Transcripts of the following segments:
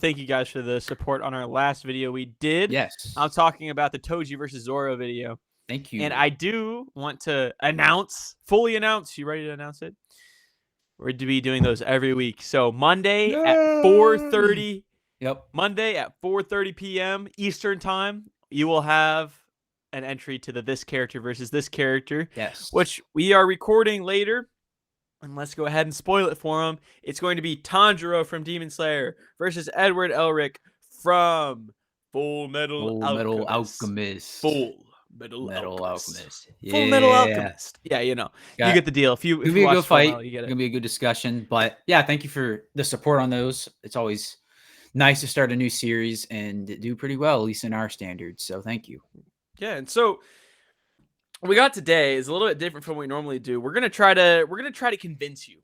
thank you guys for the support on our last video we did. Yes. I'm talking about the Toji versus Zoro video. Thank you. And I do want to fully announce. You ready to announce it? We're to be doing those every week. So Monday at 4:30. Yep. Monday at 4:30 p.m. Eastern time, you will have an entry to the this character versus this character. Yes. Which we are recording later. And let's go ahead and spoil it for him. It's going to be Tanjiro from Demon Slayer versus Edward Elric from Full Metal Alchemist. Full Metal Alchemist. Yeah. Full Metal Alchemist. Yeah, you get the deal. If you watch a good fight, Metal, you get it. It's gonna be a good discussion. But yeah, thank you for the support on those. It's always nice to start a new series and do pretty well, at least in our standards. So thank you. Yeah, and so what we got today is a little bit different from what we normally do. We're gonna try to convince you.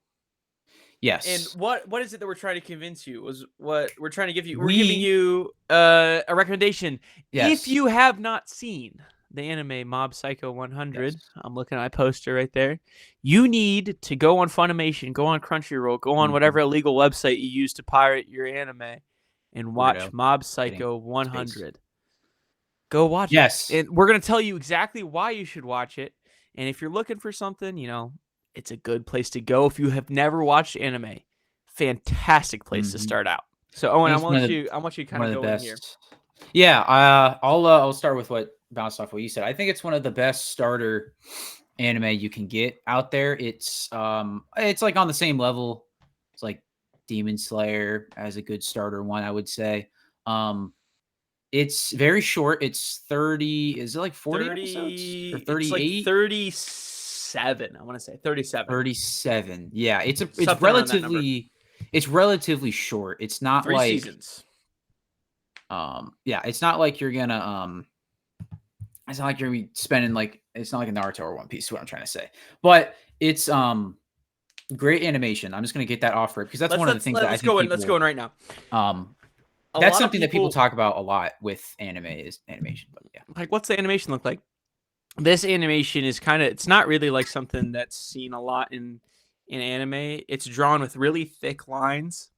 Yes. And what is it that we're trying to convince you? Was what we're trying to give you? We're giving you a recommendation. Yes. If you have not seen the anime Mob Psycho 100, yes. I'm looking at my poster right there. You need to go on Funimation, go on Crunchyroll, go on whatever illegal website you use to pirate your anime, and watch Mob Psycho 100. Go watch it. And we're going to tell you exactly why you should watch it. And if you're looking for something, it's a good place to go. If you have never watched anime, fantastic place to start out. So, Owen, I want you to kind of go in here. Yeah, I'll start with what bounced off what you said. I think it's one of the best starter anime you can get out there. It's like on the same level. It's like Demon Slayer as a good starter one, I would say. It's very short. It's 30. Is it like 40 episodes? Or 38? It's like 37. I want to say 37. 37. Yeah, it's relatively short. It's not 3 like seasons. Yeah, it's not like you're gonna it's not like you're gonna be spending like it's not like a Naruto or One Piece. Is what I'm trying to say, but it's great animation. I'm just gonna get that offer because that's one of the things that I think let's go in right now. That's something that people talk about a lot with anime is animation. But yeah, like what's the animation look like? This animation is it's not really like something that's seen a lot in anime. It's drawn with really thick lines,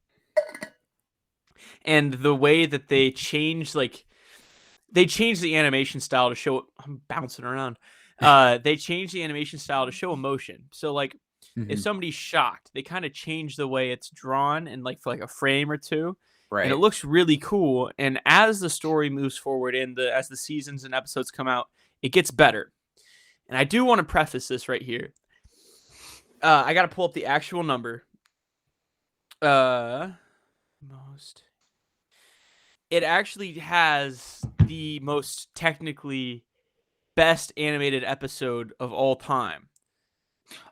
and the way that they change the animation style to show. I'm bouncing around. They change the animation style to show emotion. So like if somebody's shocked, they kind of change the way it's drawn and like for like a frame or two. Right. And it looks really cool. And as the story moves forward and as the seasons and episodes come out, it gets better. And I do want to preface this right here. I got to pull up the actual number. It actually has the most technically best animated episode of all time.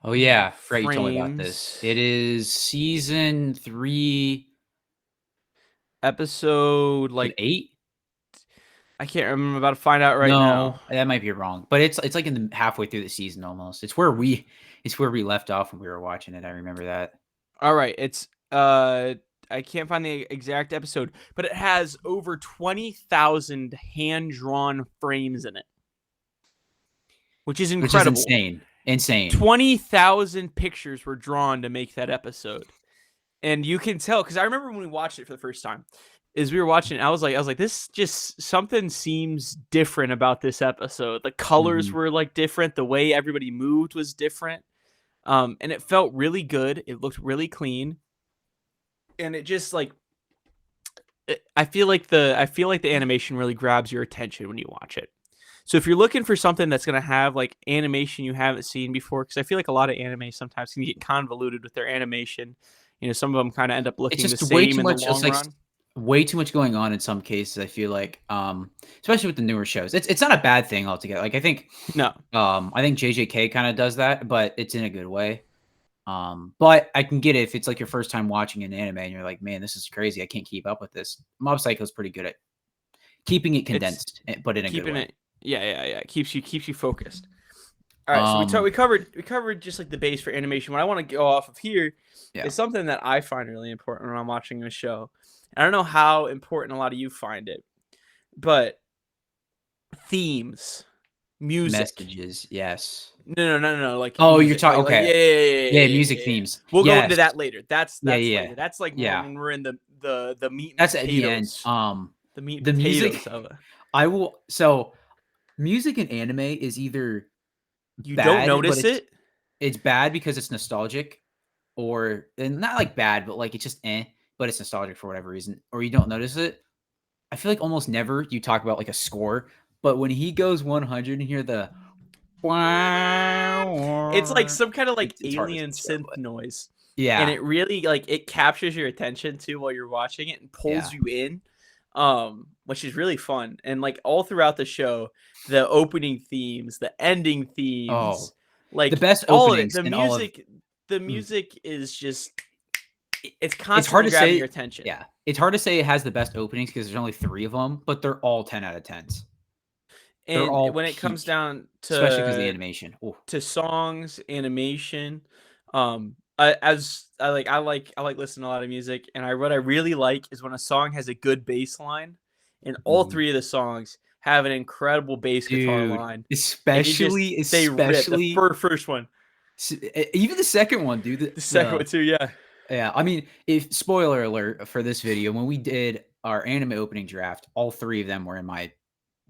Oh yeah, Fred, you told me about this. It is season 3. Episode like 8. I can't remember. I'm about to find out now. That might be wrong, but it's like in the halfway through the season almost. It's where we left off when we were watching it. I remember that. All right, it's I can't find the exact episode, but it has over 20,000 hand-drawn frames in it, which is incredible. Which is insane. 20,000 pictures were drawn to make that episode. And you can tell, because I remember when we watched it for the first time, is we were watching it, I was like, this just something seems different about this episode. The colors were like different, the way everybody moved was different, and it felt really good. It looked really clean, and it just like I feel like the animation really grabs your attention when you watch it. So if you're looking for something that's gonna have like animation you haven't seen before, because I feel like a lot of anime sometimes can get convoluted with their animation. Some of them kind of end up looking the same in the long run. Way too much going on in some cases. I feel like, especially with the newer shows, it's not a bad thing altogether. Like I think JJK kind of does that, but it's in a good way. But I can get it if it's like your first time watching an anime and you're like, man, this is crazy. I can't keep up with this. Mob Psycho is pretty good at keeping it condensed, but in a good way. Yeah. It keeps you focused. All right, so we covered just like the base for animation. What I want to go off of here is something that I find really important when I'm watching a show. I don't know how important a lot of you find it, but themes, music, messages, yes. No. Like Oh, you're music. talking. Like Okay. Yeah, music yeah. themes. We'll go into Yes. that later. That's Yeah. later. That's like more Yeah. when we're in the meat and That's at the end. potatoes. The meat and The potatoes music. of it. I will. So, music in anime is either You don't bad, but notice it. it's bad because it's nostalgic, or and not like bad, but like it's just but it's nostalgic for whatever reason, or you don't notice it. I feel like almost never you talk about like a score, but when he goes 100 and hear the It's like some kind of like it's hard to alien describe, synth but noise. And yeah, it really like it captures your attention too while you're watching it and pulls yeah. you in. Which is really fun. And like all throughout the show, the opening themes, the ending Oh, themes, the like best all of it. openings in all of. The Mm, music is just it's it's hard constantly to grabbing say. your attention. Yeah, it's hard to say it has the best openings because there's only 3 of them, but they're all 10 out of 10s. They're And all when it comes peak, down especially because the animation. Oh, to songs, animation, I like listening to a lot of music, and what I really like is when a song has a good bass line, and all mhm. three of the songs have an incredible bass guitar Dude, line, and they rip. The especially first one, even the second one, dude. the second one too, yeah. Yeah, I mean, if spoiler alert for this video, when we did our anime opening draft, all 3 of them were in my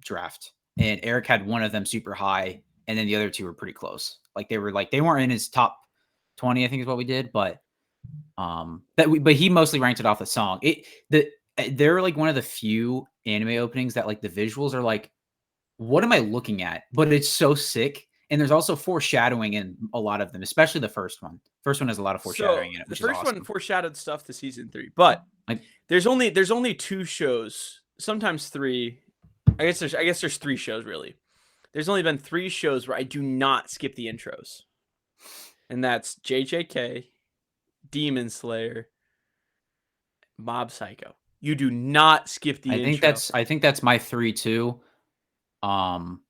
draft, and Eric had one of them super high, and then the other 2 were pretty close. Like they weren't in his top 20, I think is what we did, but but he mostly ranked it off the song. They're like one of the few anime openings that like the visuals are like, what am I looking at? But it's so sick. And there's also foreshadowing in a lot of them, especially the first one. First one has a lot of So foreshadowing in it, the which is first one awesome. foreshadowed stuff to season 3, but Like, there's only 2 shows, sometimes 3. I guess there's 3 shows really. There's only been 3 shows where I do not skip the intros. And that's JJK, Demon Slayer, Mob Psycho. You do not skip the intro. I think that's my 3 too. Um,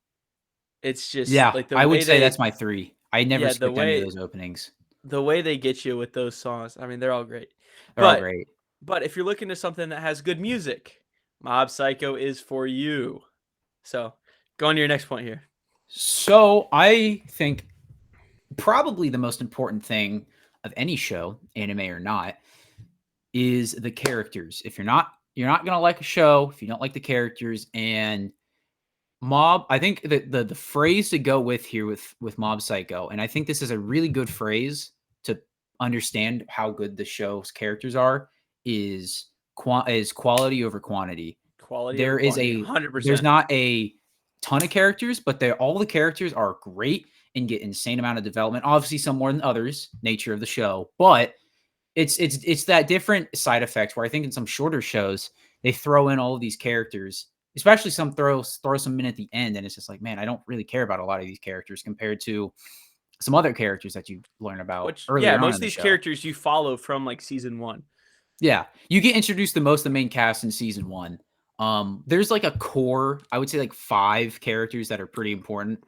It's just yeah, like the I would way say that's they my 3. I never yeah, skipped any of those openings. the way they get you with those songs. I mean, they're all great. They're all But great. if you're looking to something that has good music, Mob Psycho is for you. So, go on to your next point here. So I think probably the most important thing of any show, anime or not, is the characters. If you're not gonna like a show if you don't like the characters. And Mob, I think that the phrase to go with here with Mob Psycho, and I think this is a really good phrase to understand how good the show's characters are, is quality over quantity. Quality over There is quantity, a there's 100%. not a ton of characters, but all the characters are great and get insane amount of development. Obviously, some more than others, nature of the show, but it's that different side effect where I think in some shorter shows they throw in all of these characters, especially some throw some in at the end, and it's just like, man, I don't really care about a lot of these characters compared to some other characters that you learn about Which yeah, earlier on most in of the these show. characters you follow from like season 1. Yeah, you get introduced to most of the main cast in season 1. There's like a core, I would say like 5 characters that are pretty important.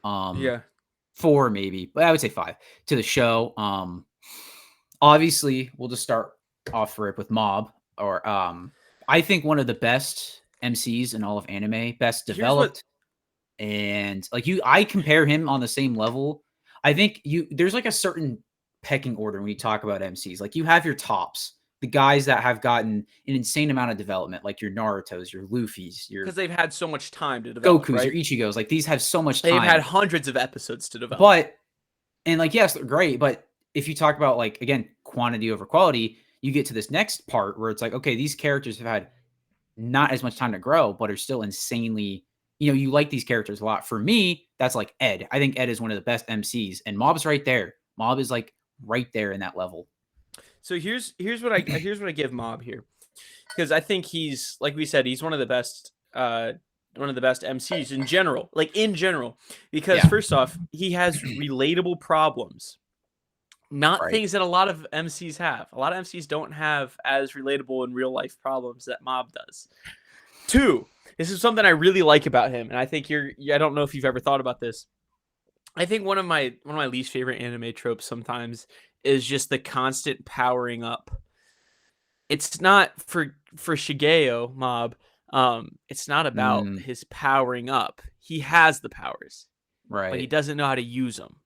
Yeah. 4 maybe, but I would say 5 to the show. Obviously, we'll just start off rip with Mob, or I think one of the best MCs in all of anime, best Here's what developed, and like I compare him on the same level. I think there's like a certain pecking order when you talk about MCs. Like you have your tops, the guys that have gotten an insane amount of development, like your Naruto's, your Luffy's, your because they've had so much time to develop, Goku's, your right? Ichigo's. Like these have so much They've had time, hundreds of episodes to develop. but and like yes, they're great, but if you talk about like again quantity over quality, you get to this next part where it's like, okay, these characters have had not as much time to grow, but are still insanely, you like these characters a lot. For me, that's like Ed. I think Ed is one of the best MCs, and Mob's right there. Mob is like right there in that level. So here's what I give Mob here, because I think he's, like we said, he's one of the best MCs in general, because Yeah. first off, he has relatable problems, not Right. things that a lot of MCs have. A lot of MCs don't have as relatable in real life problems that Mob does. 2, this is something I really like about him, and I think I don't know if you've ever thought about this. I think one of my least favorite anime tropes sometimes is just the constant powering up. It's not for Shigeo Mob. It's not about his powering up. He has the powers. but he Right. doesn't know how to use them.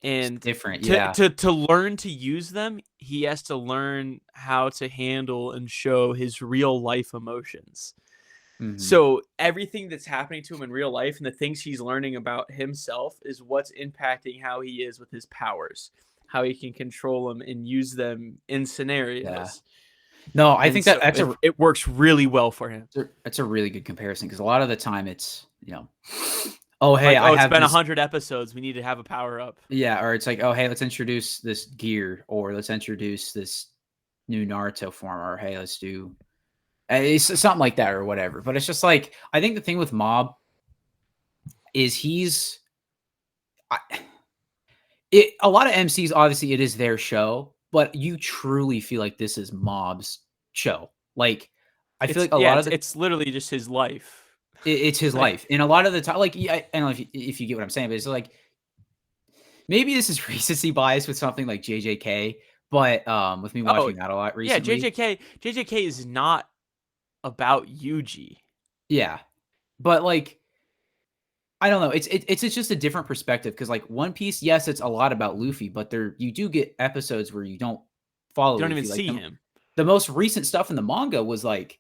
It's And different. to Yeah. to to learn to use them, he has to learn how to handle and show his real life emotions. Hmm. So everything that's happening to him in real life and the things he's learning about himself is what's impacting how he is with his powers, how he can control them and use them in Yeah. scenarios. No, I And think that so that's it, a it works really well for him. that's a really good comparison because a lot of the time it's, oh, hey, Like, I oh, it's have been this. 100 episodes. We need to have a power up. Yeah, or it's like, oh, hey, let's introduce this gear, or let's introduce this new Naruto form, or hey, let's do it's something like that, or whatever. But it's just like I think the thing with Mob is I, a lot of MCs obviously it is their show, but you truly feel like this is Mob's show. Like I feel It's like a yeah, lot it's of the it's literally just his life. it's his Like, life, and a lot of the time, like yeah, I don't know if you get what I'm saying, but it's like maybe this is recency bias with something like JJK, but with me oh watching that a lot yeah, recently, JJK is not about Yuji. yeah, but like I don't know. It's just a different perspective because like One Piece, yes, it's a lot about Luffy, but there you do get episodes where you don't follow You don't even Luffy. Like see him. the most recent stuff in the manga was like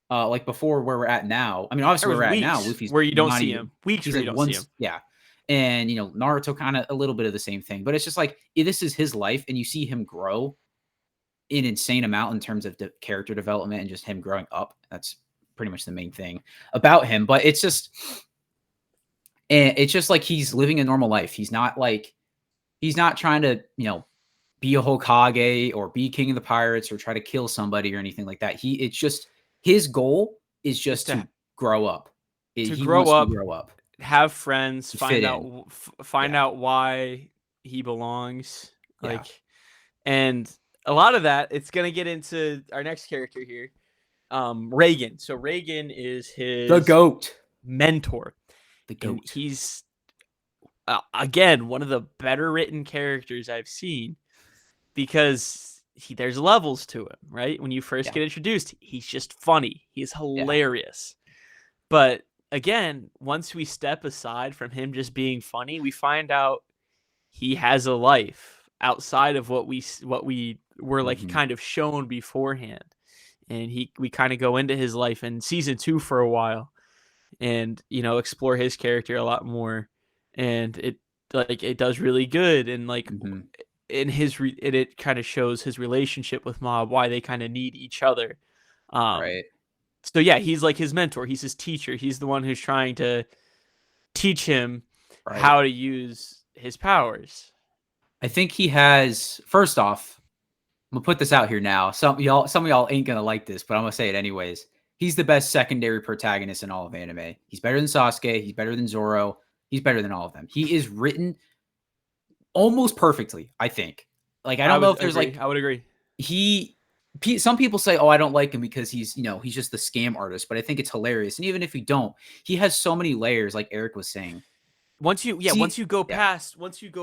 before where we're at now. I mean, There obviously where was we're at now, weeks Luffy's where you don't not see even him. Weeks he's where you like don't see once him. yeah. And Naruto kind of a little bit of the same thing, but it's just like this is his life, and you see him grow an insane amount in terms of the character development and just him growing up. That's pretty much the main thing about him. But it's just like he's living a normal life. He's not trying to, be a Hokage or be king of the pirates or try to kill somebody or anything like that. It's just his goal is Is just to grow up. to He grow wants to up, grow up, have friends, to fit find out in. find Yeah. out why he belongs. Yeah. Like, and a lot of that, it's gonna get into our next character here, Reagan. So Reagan is The his goat. mentor, The and goat. he's again one of the better written characters I've seen because there's levels to him. Right when you first Yeah. get introduced, he's just funny. He's Yeah. hilarious. But again, once we step aside from him just being funny, we find out he has a life outside of what we were like Mhm. kind of shown beforehand. And we kind of go into his life in season 2 for a while and explore his character a lot more. And it does really good, and like Mhm. it kind of shows his relationship with Mob, why they kind of need each other. Um Right. so yeah, he's like his mentor, he's his teacher, he's the one who's trying to teach him Right. how to use his powers. I think he has first off, I'm gonna put this out here now. Some of y'all ain't gonna like this, but I'm gonna say it anyways. He's the best secondary protagonist in all of anime. He's better than Sasuke. He's better than Zoro. He's better than all of them. He is written almost perfectly, I think. Like I I don't know would if there's agree. like I would agree. he some people say, "Oh, I don't like him because he's just the scam artist," but I think it's hilarious. And even if you don't, he has so many layers like Eric was saying. Once See, you go yeah.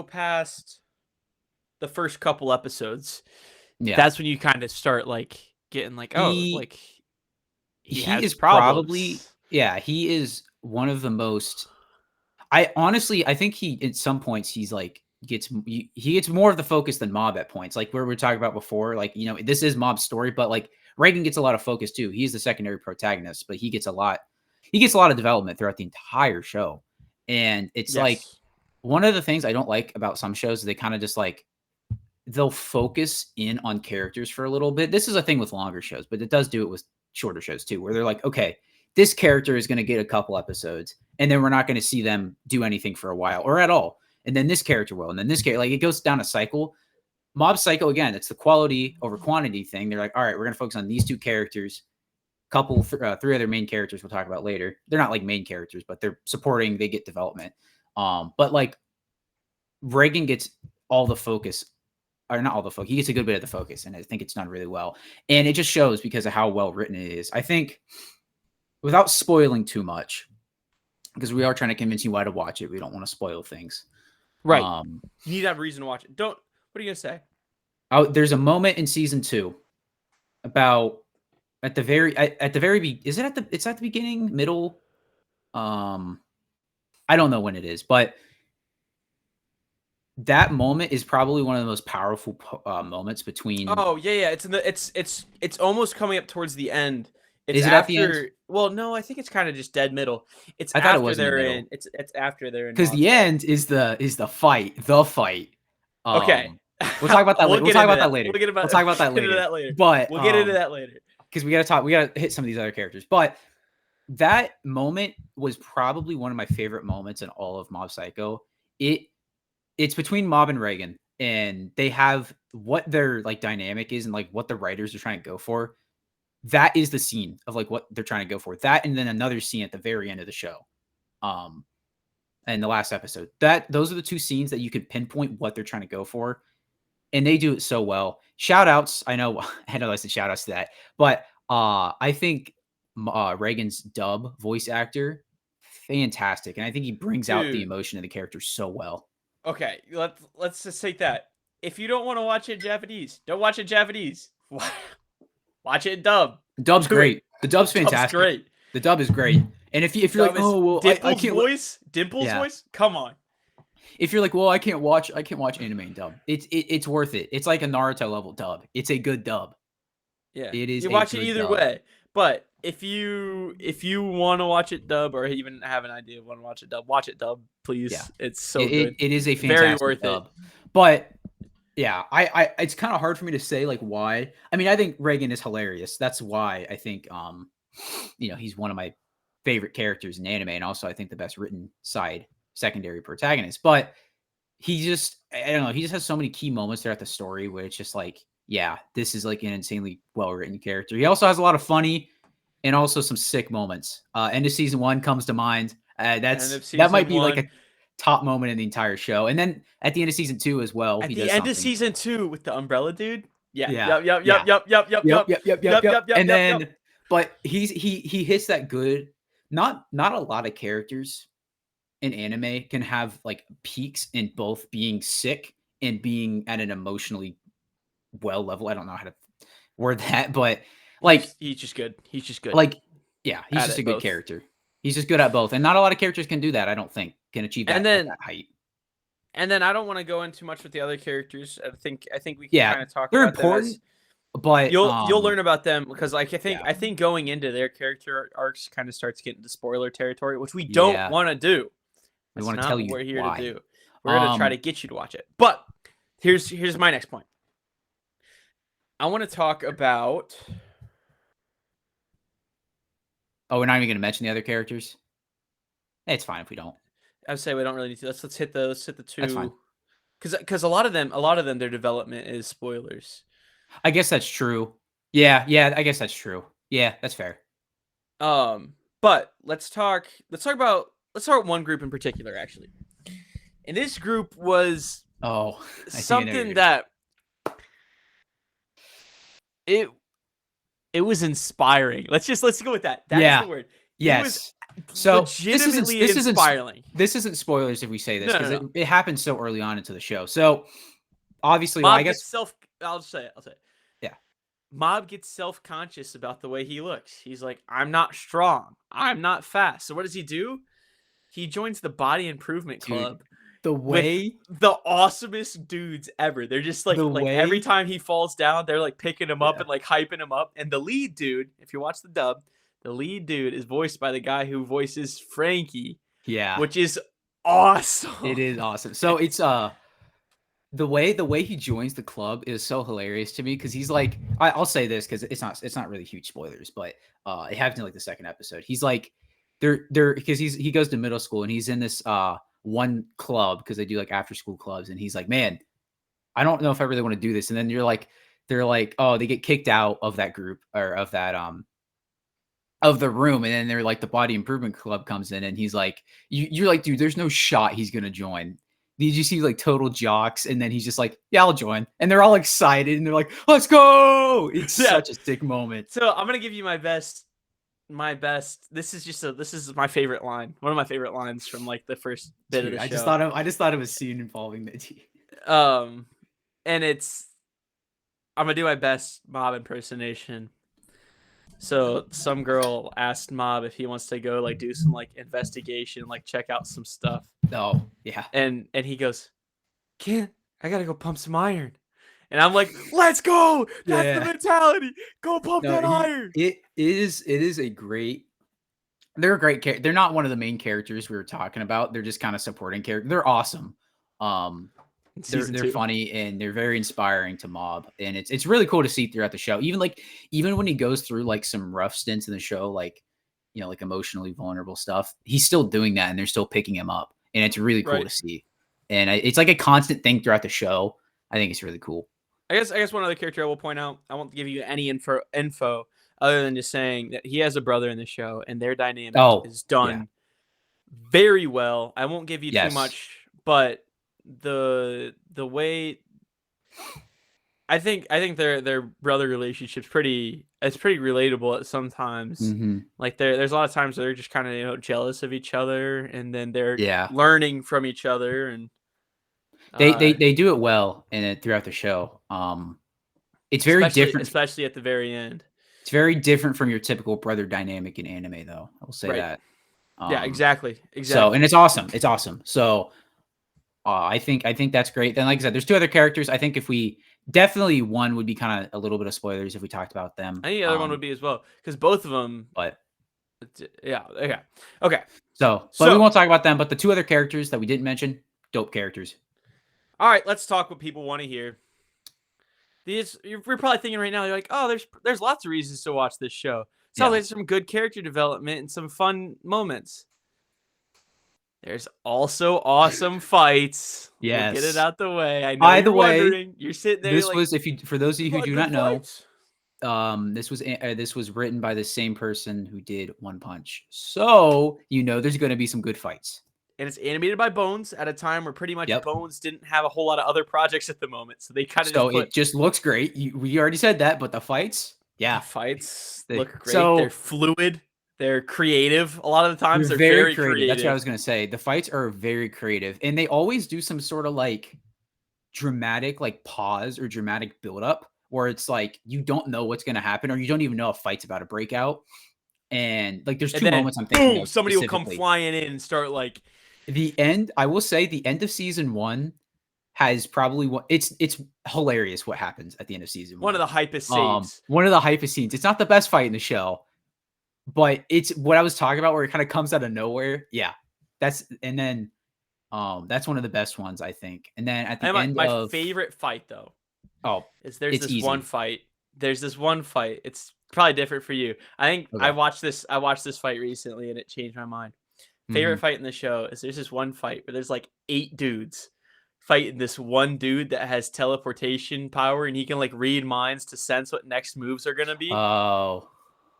past the first couple episodes, Yeah. that's when you kind of start like getting like, oh, He like he he has is probably problems. yeah, he is one of the most I honestly, I think he at some points he's like he gets more of the focus than Mob at points. Like where we were talking about before, like this is Mob's story, but like Reagan gets a lot of focus too. He's the secondary protagonist, but he gets a lot of development throughout the entire show. And it's like Yes. one of the things I don't like about some shows, they kind of just like they'll focus in on characters for a little bit. This is a thing with longer shows, but it does do it with shorter shows too, where they're like, okay, this character is going to get a couple episodes, and then we're not going to see them do anything for a while or at all. And then this character will, and then this character, like it goes down a cycle. Mob Psycho, again, it's the quality over quantity thing. They're like, all right, we're going to focus on these two characters, three other main characters we'll talk about later. They're not like main characters, but they're supporting, they get development. But like Reagan gets all the focus or not all the focus. He gets a good bit of the focus, and I think it's done really well. And it just shows because of how well written it is. I think, without spoiling too much, because we are trying to convince you why to watch it, we don't want to spoil things. Right. You need to have a reason to watch it. Don't. What are you gonna say? There's a moment in season 2 about at the very is it at the it's at the beginning, middle? I don't know when it is, but that moment is probably one of the most powerful moments between. Oh yeah. It's in the it's almost coming up towards the end. It's Is it at the end? after. Well, no, I think it's kind of just dead middle. It's I thought it after was in the they're middle in. It's after they're in because Mob's the head. end is the fight. The fight. Okay. We'll talk about that We'll later. We'll get talk into about that that. later. We'll get We'll talk about that into later. that later. But We'll get into that later. because we gotta hit some of these other characters. But that moment was probably one of my favorite moments in all of Mob Psycho. It's between Mob and Reagan, and they have what their like dynamic is and like what the writers are trying to go for. That is the scene of like what they're trying to go for. That and then another scene at the very end of the show. And the last episode. Those are the two scenes that you can pinpoint what they're trying to go for. And they do it so well. Shout outs. I know I said shout outs to that, but I think Reagan's dub voice actor, fantastic. And I think he brings out the Dude. emotion of the character so well. Okay, let's just take that. If you don't want to watch it in Japanese, don't watch it in Japanese. Watch it in dub. Dub's great. The dub's fantastic. Dub's great. The dub is great. And if you're like, oh well, I can't. Dimple's voice. Come on. If you're like, well, I can't watch anime in dub. It's worth it. It's like a Naruto level dub. It's a good dub. Yeah, it is. You watch it either way. But if you want to watch it dub or even have an idea of want to watch it dub, please. Yeah. It's so good. It is a fantastic very worth dub. But yeah, I it's kind of hard for me to say like why. I mean, I think Reagan is hilarious. That's why I think he's one of my favorite characters in anime, and also I think the best written side secondary protagonist. But he just, I don't know, he just has so many key moments throughout the story where it's just like, yeah, this is like an insanely well written character. He also has a lot of funny and also some sick moments. End of season 1 comes to mind. That might be like a top moment in the entire show. And then at the end of season 2 as well. At the end of season 2 with the umbrella dude. Yeah. Yep. And then, but he hits that good. Not a lot of characters in anime can have like peaks in both being sick and being at an emotionally well level. I don't know how to word that, but like he's just good. Like, yeah, he's just a good character. He's just good at both, and not a lot of characters can do that. I don't think can achieve that, that height. And then I don't want to go into much with the other characters. I think we can kind of talk. They're about important. Them but you'll learn about them because like I think going into their character arcs kind of starts getting into spoiler territory, which we don't want to do. We want to tell you what we're here why. to do. We're going to try to get you to watch it. But here's my next point. I want to talk about. Oh, we're not even going to mention the other characters. It's fine if we don't. I would say we don't really need to. Let's hit the two. That's fine. Because a lot of them, their development is spoilers. I guess that's true. Yeah, I guess that's true. Yeah, that's fair. But let's talk about one group in particular, actually. And this group was something that it was inspiring. Let's go with that. That's the word. Yes. So legitimately inspiring. This isn't spoilers if we say this because it happened so early on into the show. So obviously, Mob I guess I'll say it. Yeah. Mob gets self-conscious about the way he looks. He's like, I'm not strong. I'm not fast. So what does he do? He joins the body improvement club. The way the awesomest dudes ever. They're just like every time he falls down, they're like picking him up and like hyping him up. And the lead dude, if you watch the dub, the lead dude is voiced by the guy who voices Frankie. Yeah. Which is awesome. It is awesome. So it's the way he joins the club is so hilarious to me because he's like, I'll say this because it's not really huge spoilers, but it happens in like the second episode. He's like they're because he goes to middle school and he's in this one club because they do like after school clubs, and he's like, man, I don't know if I really want to do this. And then they're like, oh, they get kicked out of that group or of that of the room, and then they're like the body improvement club comes in, and he's like, you're like, dude, there's no shot he's gonna join. Did you see like total jocks? And then he's just like, yeah, I'll join. And they're all excited and they're like, let's go. It's such a sick moment. So I'm gonna give you my best. This is my favorite line. One of my favorite lines from like the first bit of the show. I just thought of a scene involving Mitty. And I'm gonna do my best Mob impersonation. So some girl asked Mob if he wants to go like do some like investigation, like check out some stuff. Oh, yeah. And he goes, can't. I gotta go pump some iron. And I'm like, let's go. That's the Yeah. mentality. Go pump No, that iron. it is a great. They're a great character. They're not one of the main characters we were talking about. They're just kind of supporting characters. They're awesome. Um, In they're season they're 2. funny and they're very inspiring to Mob, and it's really cool to see throughout the show. Even when he goes through like some rough stints in the show, like like emotionally vulnerable stuff, he's still doing that, and they're still picking him up, and it's really cool Right. to see. And it's like a constant thing throughout the show. I think it's really cool. I guess one other character I will point out. I won't give you any info other than just saying that he has a brother in the show, and their dynamic Oh, is yeah. done very well. I won't give you too Yes. much, but the way I think their brother relationship's pretty relatable at sometimes. Mhm. Like there's a lot of times they're just kind of jealous of each other, and then they're Yeah. learning from each other, and They do it well in it throughout the show. It's very different. especially at the very end. It's very different from your typical brother dynamic in anime, though. I will say Right. that. Yeah, exactly. So, and it's awesome. It's awesome. So, I think that's great. Then, like I said, there's 2 other characters. I think if we definitely one would be kind of a little bit of spoilers if we talked about them. I think the other one would be as well, because both of them. But Yeah. Okay. but we won't talk about them. But the 2 other characters that we didn't mention, dope characters. All right, let's talk what people want to hear. You're probably thinking right now, you're like, oh, there's lots of reasons to watch this show. Sounds like some good character development and some fun moments. There's also awesome fights. Yes. We'll get it out the way. I know By you're the way, wondering. You're sitting there. This like, was for those of you who do not know, fights. this was written by the same person who did One Punch. So there's going to be some good fights. And it's animated by Bones at a time where pretty much Yep. Bones didn't have a whole lot of other projects at the moment, so they kind of it just looks great. We already said that, but the fights, the fights They- look great. so- They're fluid. They're creative. A lot of the times they're they're very very creative. That's what I was going to say. The fights are very creative, and they always do some sort of like dramatic like pause or dramatic buildup where it's like you don't know what's going to happen, or you don't even know a fight's about to break out. And like there's 2 then, moments I'm thinking of somebody will come specifically. flying in and start like The end, I will say the end of season 1 has probably it's hilarious what happens at the end of season 1. one of the hypest saves. One of the hypest scenes. It's not the best fight in the show, but it's what I was talking about where it kind of comes out of nowhere. Yeah. That's one of the best ones, I think. And then at the end my favorite fight though. Is there's it's this easy. one fight. There's this one fight. It's probably different for you. I think Okay. I watched this fight recently and it changed my mind. Favorite fight in the show is there's this one fight where there's like 8 dudes fighting this one dude that has teleportation power and he can like read minds to sense what next moves are gonna be. Oh.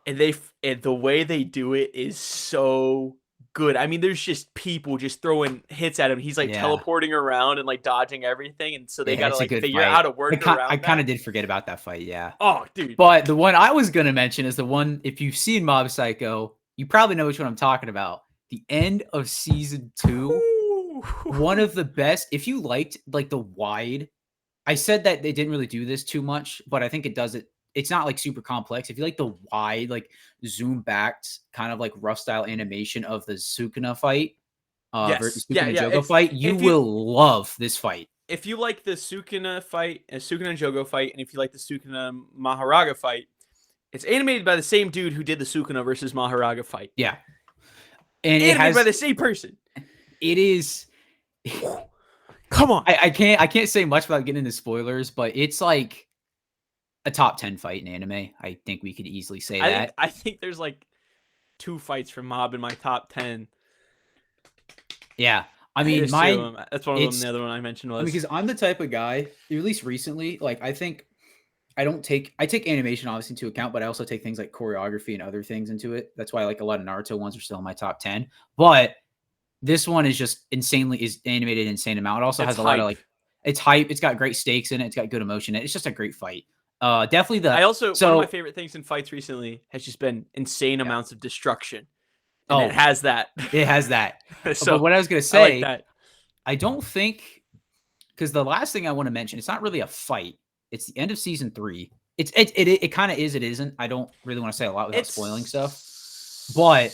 And the way they do it is so good. I mean, there's just people just throwing hits at him. He's like teleporting around and like dodging everything, and so they gotta like figure out how to work around. I kind of did forget about that fight. Yeah. Oh, dude. But the one I was gonna mention is the one, if you've seen Mob Psycho, you probably know which one I'm talking about. The end of season 2, one of the best. If you liked like the wide, I said that they didn't really do this too much, but I think it does it. It's not like super complex. If you like the wide, like zoom backed kind of like rough style animation of the Sukuna fight, versus Sukuna Jogo fight, you will love this fight. If you like the Sukuna fight, Sukuna and Jogo fight, and if you like the Sukuna Maharaga fight, it's animated by the same dude who did the Sukuna versus Maharaga fight. Yeah. And animated by the same person. It is. Come on. I can't say much without getting into spoilers, but it's like a top 10 fight in anime. I think we could easily say that. I think there's like 2 fights from Mob in my top 10. Yeah. I mean, that's one of them. The other one I mentioned was because I'm the type of guy, at least recently, like I take animation obviously into account, but I also take things like choreography and other things into it. That's why like a lot of Naruto ones are still in my top 10. But this one is just is animated insane amount. It also has a lot of like, it's hype. It's got great stakes in it. It's got good emotion in it. It's just a great fight. Definitely one of my favorite things in fights recently has just been insane amounts of destruction. And it has that. It has that. So but what I was going to say, I like that. I don't think, because the last thing I want to mention, it's not really a fight. It's the end of season 3. It kind of is. It isn't. I don't really want to say a lot without spoiling stuff. But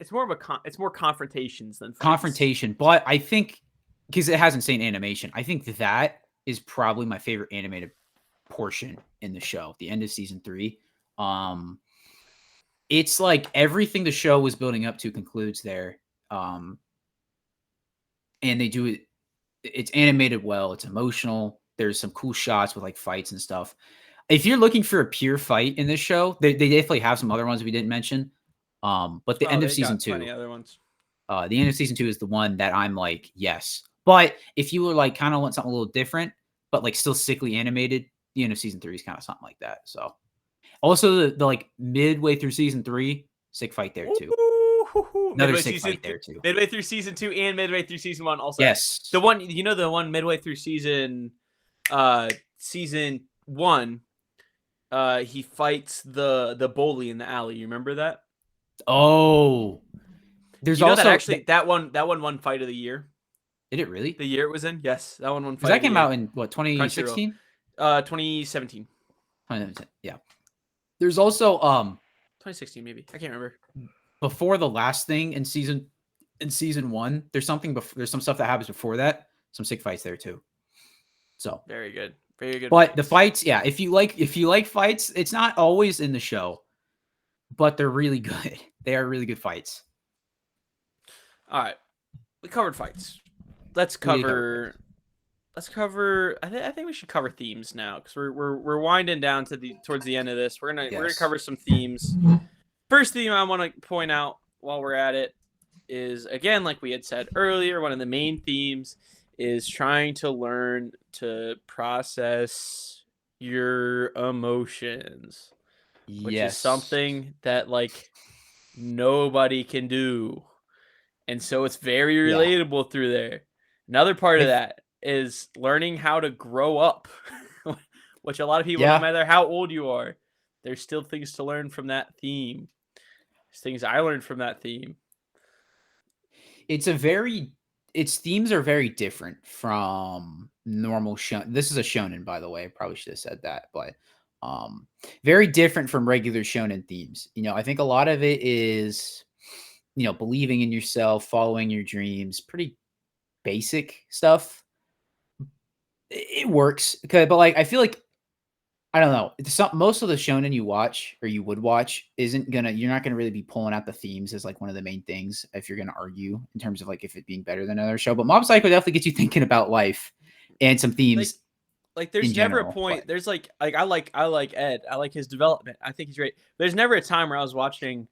it's more of it's more confrontations than fights. Confrontation. But I think because it has insane animation. I think that is probably my favorite animated portion in the show, the end of season 3. It's like everything the show was building up to concludes there. And they do it. It's animated well. It's emotional. There's some cool shots with like fights and stuff. If you're looking for a pure fight in this show, they definitely have some other ones we didn't mention. But the Oh, end of they season got 2, plenty other ones. the end of season 2 is the one that I'm like, yes. But if you were like kind of want something a little different, but like still sickly animated, the end of season 3 is kind of something like that. So also the like midway through season 3, sick fight there too. Another sick fight there too. Midway through season 2 and midway through season 1 also. Yes. The one, the one midway through season 1, he fights the bully in the alley. You remember that? Oh. There's also that actually that one won fight of the year. Did it really? The year it was in? Yes, that one won fight. That came out in what, 2016? 2017. Yeah. There's also 2016 maybe. I can't remember. Before the last thing in season 1, there's some stuff that happens before that. Some sick fights there too. So very good. Very good. But the fights, yeah, if you like fights, it's not always in the show, but they're really good. They are really good fights. All right. We covered fights. Let's cover I think we should cover themes now, because we're winding down towards the end of this. We're gonna cover some themes. First theme I want to point out while we're at it is, again, like we had said earlier, one of the main themes is trying to learn to process your emotions, which is something that like nobody can do. And so it's very relatable through there. Another part of that is learning how to grow up, which a lot of people, no matter how old you are, there's still things to learn from that theme. There's things I learned from that theme. Its themes are very different from normal shonen. This is a shonen, by the way. I probably should have said that, but very different from regular shonen themes. I think a lot of it is, believing in yourself, following your dreams, pretty basic stuff. It works. Okay, but like I feel like, I don't know. Most of the shonen you watch or you would watch you're not gonna really be pulling out the themes as like one of the main things if you're gonna argue in terms of like if it being better than another show. But Mob Psycho definitely gets you thinking about life and some themes. Like there's never a point. But there's like I like Ed. I like his development. I think he's great. There's never a time where I was watching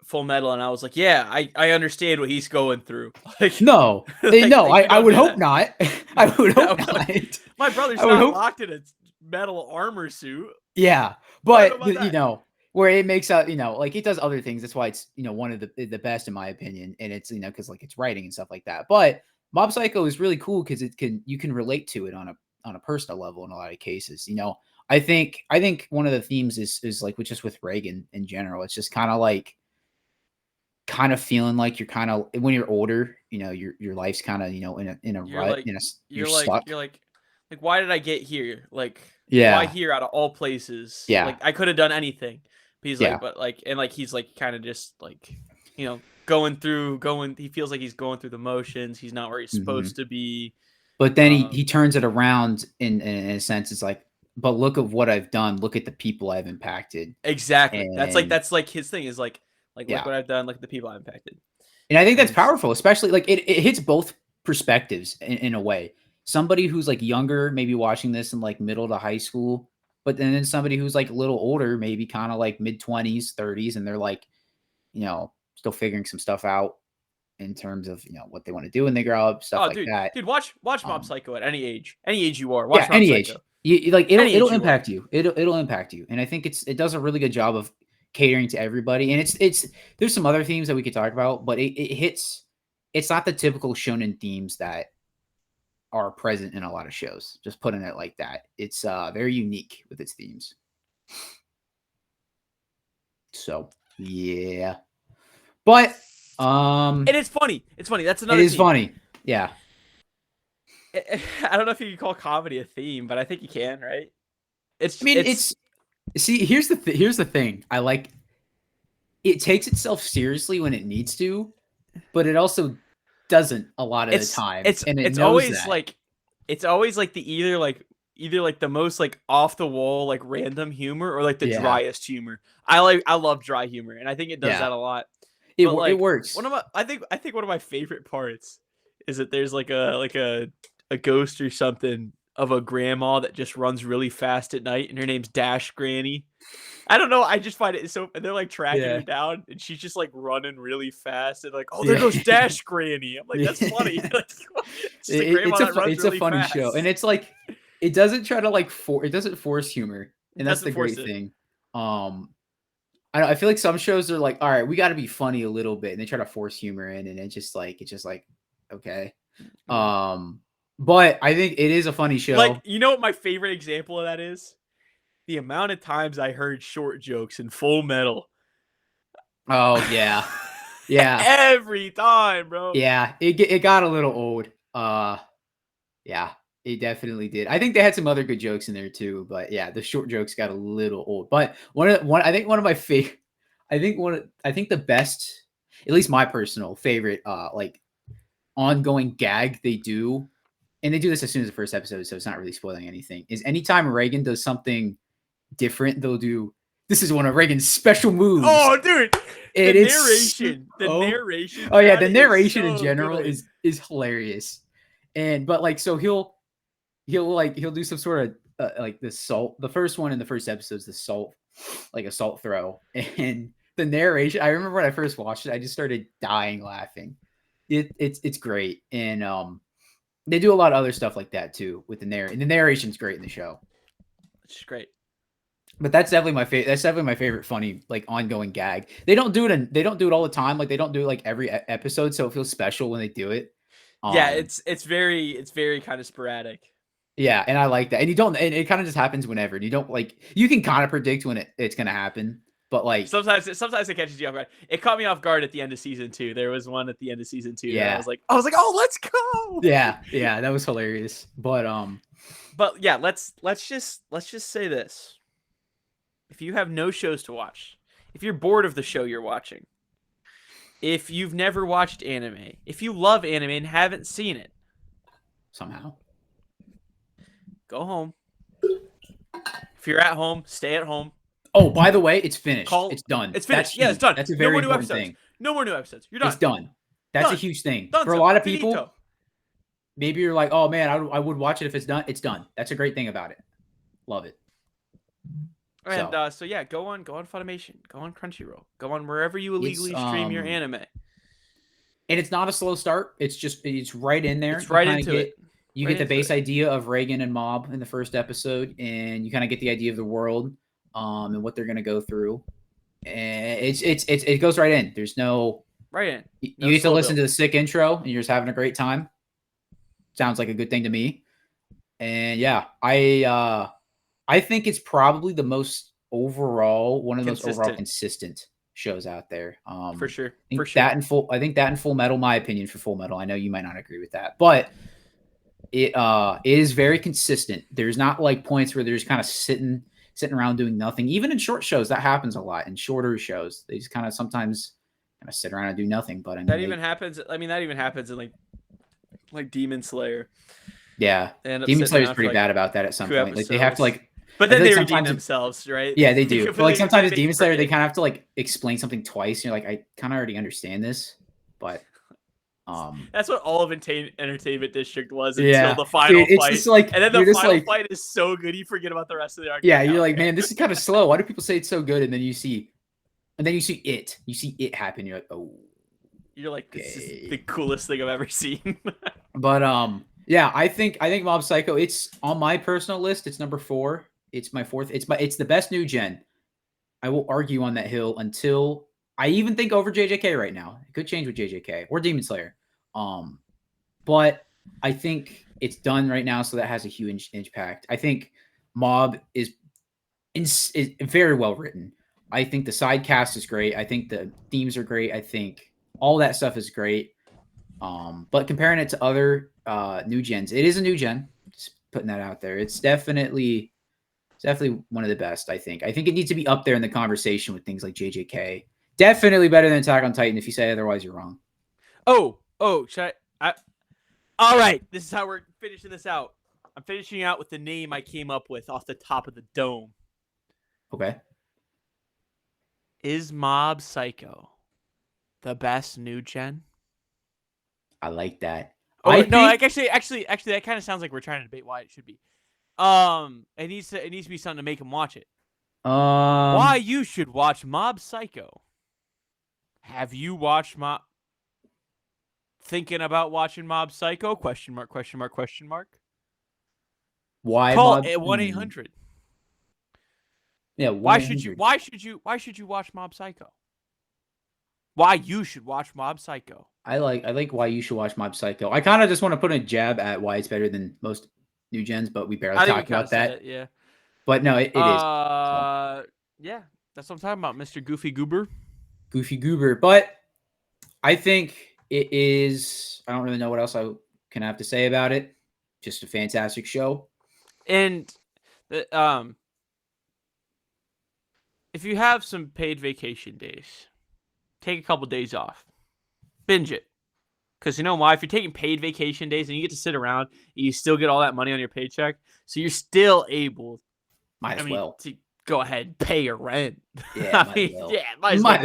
Full Metal and I was like, yeah, I understand what he's going through. Like, no, I would hope not. I would hope not. My brother's not locked in a metal armor suit. Yeah, but where it makes out, like it does other things. That's why it's one of the best in my opinion, and it's because like it's writing and stuff like that. But Mob Psycho is really cool because you can relate to it on a personal level in a lot of cases. I think one of the themes is like just with Reagan in general. It's just kind of feeling like you're kind of, when you're older, your life's kind of in a rut. Like, you're like why did I get here? Like, yeah, why here out of all places? Yeah, like I could have done anything. But he's like, but like, and like he's like kind of just like going. He feels like he's going through the motions. He's not where he's supposed to be. But then he turns it around in a sense. It's like, but look at what I've done. Look at the people I've impacted. Exactly. And that's like his thing is like look what I've done. Look at the people I've impacted. And I think that's powerful, especially like it hits both perspectives in a way. Somebody who's like younger, maybe watching this in like middle to high school, but then somebody who's like a little older, maybe kind of like mid-20s, 30s, and they're like, still figuring some stuff out in terms of what they want to do when they grow up, stuff like that. Dude, watch Mob Psycho at any age you are. Watch Mob any Psycho. age. It'll impact you. It'll impact you, and I think it does a really good job of catering to everybody. And it's there's some other themes that we could talk about, but it hits. It's not the typical shonen themes that are present in a lot of shows. Just putting it like that. It's very unique with its themes. So yeah, but and it's funny. It's funny. That's another. It is funny. Yeah. I don't know if you can call comedy a theme, but I think you can, right? See, here's the thing. I like it takes itself seriously when it needs to, but it also doesn't a lot of the time, and it it's knows always that. like it's always like the either like the most like off the wall like random humor or like the Yeah, driest humor. I love dry humor and I think it does yeah, that a lot. it But it like works. one of my I think one of my favorite parts is that there's like a ghost or something of a grandma that just runs really fast at night and her name's Dash Granny. I don't know. I just find it so. And they're like tracking Yeah, her down, and she's just like running really fast, and like, oh, there yeah, goes Dash Granny. I'm like, that's funny. yeah. Like, it's just a grandma that runs It's a really funny show, and fast. it's like it doesn't try to like it doesn't force humor, It and that's doesn't the force great it. thing. I feel like some shows are like, all right, we got to be funny a little bit, and they try to force humor in, and it's just like okay. Mm. But I think it is a funny Like, show. you know what my favorite example of that is? The amount of times I heard short jokes in Full Metal. Oh yeah, yeah, Every time, bro. yeah. It got a little old. Yeah, it definitely did. I think they had some other good jokes in there too, but yeah, the short jokes got a little old. But one I think one of my favorite I think the best, at least my personal favorite like ongoing gag they do, and they do this as soon as the first episode, so it's not really spoiling anything, is anytime Reagan does something different, they'll do this is one of Reagan's special moves. Oh, dude, And it's the so narration oh yeah, throughout the it is narration in so general good. is hilarious. And but like so he'll do some sort of like the salt. The first one in the first episode is the salt, like a salt throw, and the narration. I remember when I first watched it, I just started dying laughing. It's great, and they do a lot of other stuff like that too with the narration. The narration's great in the show. Which is great. But that's definitely my favorite. That's definitely my favorite funny like ongoing gag. They don't do it. They don't do it all the time. Like they don't do it like every episode, so it feels special when they do it. Yeah, Um, it's very kind of sporadic. Yeah, and I like that. And you don't and it kind of just happens whenever. And you don't like you can kind of predict when it's gonna happen, but like Sometimes it catches you off guard. It caught me off guard at the end of season 2. There was one at the end of season 2 that yeah. I was like, oh, let's go. Yeah, yeah, that was hilarious. But But yeah, let's just say this. If you have no shows to watch, if you're bored of the show you're watching, if you've never watched anime, if you love anime and haven't seen it, somehow. go home. If you're at home, stay at home. Oh, by the way, it's finished. Call It's done. It's finished. That's Yeah, huge. it's done. That's a No very more new important episodes. thing. No more new episodes. You're done. It's done. That's a Done. huge thing. Done. For a lot of people, Finito. maybe you're like, oh man, I would watch it if it's done. It's done. That's a great thing about it. Love it. And so yeah, go on Funimation, go on Crunchyroll, go on wherever you illegally stream your anime. And it's not a slow start. It's right in there. It's right into it. You get the base idea of Reagan and Mob in the first episode, and you kind of get the idea of the world, and what they're gonna go through. And it goes right in. There's no right in. You get to listen to the sick intro, and you're just having a great time. Sounds like a good thing to me. And yeah, I think it's probably the most overall one of the most overall consistent shows out there. For sure. I think that in Full Metal, my opinion for Full Metal. I know you might not agree with that, but it is very consistent. There's not like points where they're just kind of sitting around doing nothing. Even in short shows, that happens a lot. In shorter shows, they just kind of sometimes kind of sit around and do nothing. But I mean, that even happens. I mean, that even happens in like Demon Slayer. Yeah, Demon Slayer is pretty bad about that at some point. Like they have to like. But then they redeem themselves, right? Yeah, they do. But like sometimes Demon Slayer, they kind of have to like explain something twice. You're like, I kind of already understand this, but that's what all of Entertainment District was until the final fight. It's just like, and then the final fight is so good, you forget about the rest of the arc. Yeah, you're like, man, this is kind of slow. Why do people say it's so good? And then you see it happen. You're like, oh, you're like, this is the coolest thing I've ever seen. But yeah, I think Mob Psycho. It's on my personal list. It's number 4. It's my 4th. It's the best new gen. I will argue on that hill until I even think over JJK right now. It could change with JJK or Demon Slayer. But I think it's done right now, so that has a huge impact. I think Mob is very well written. I think the side cast is great. I think the themes are great. I think all that stuff is great. But comparing it to other new gens, it is a new gen. Just putting that out there. It's definitely one of the best, I think. I think it needs to be up there in the conversation with things like JJK. Definitely better than Attack on Titan. If you say otherwise, you're wrong. Oh, should All right, this is how we're finishing this out. I'm finishing out with the name I came up with off the top of the dome. Okay. Is Mob Psycho the best new gen? I like that. Oh I no, think like actually, that kind of sounds like we're trying to debate why it should be. It needs to be something to make him watch it. Why you should watch Mob Psycho? Have you watched Mob? Thinking about watching Mob Psycho? Question mark? Question mark? Question mark? why Call Mob 1-800. Yeah, Why should you? Why should you watch Mob Psycho? Why you should watch Mob Psycho? I like why you should watch Mob Psycho. I kind of just want to put a jab at why it's better than most new gens, but we barely I think talked we about that. It, yeah. But no, it is. So. Yeah, that's what I'm talking about, Mr. Goofy Goober. Goofy Goober. But I think it is. I don't really know what else I can have to say about it. Just a fantastic show. And if you have some paid vacation days, take a couple days off, binge it. Because you know why? If you're taking paid vacation days and you get to sit around, you still get all that money on your paycheck, so you're still able. Might as well to go ahead and pay your rent. Yeah, might as well. Yeah, might as well.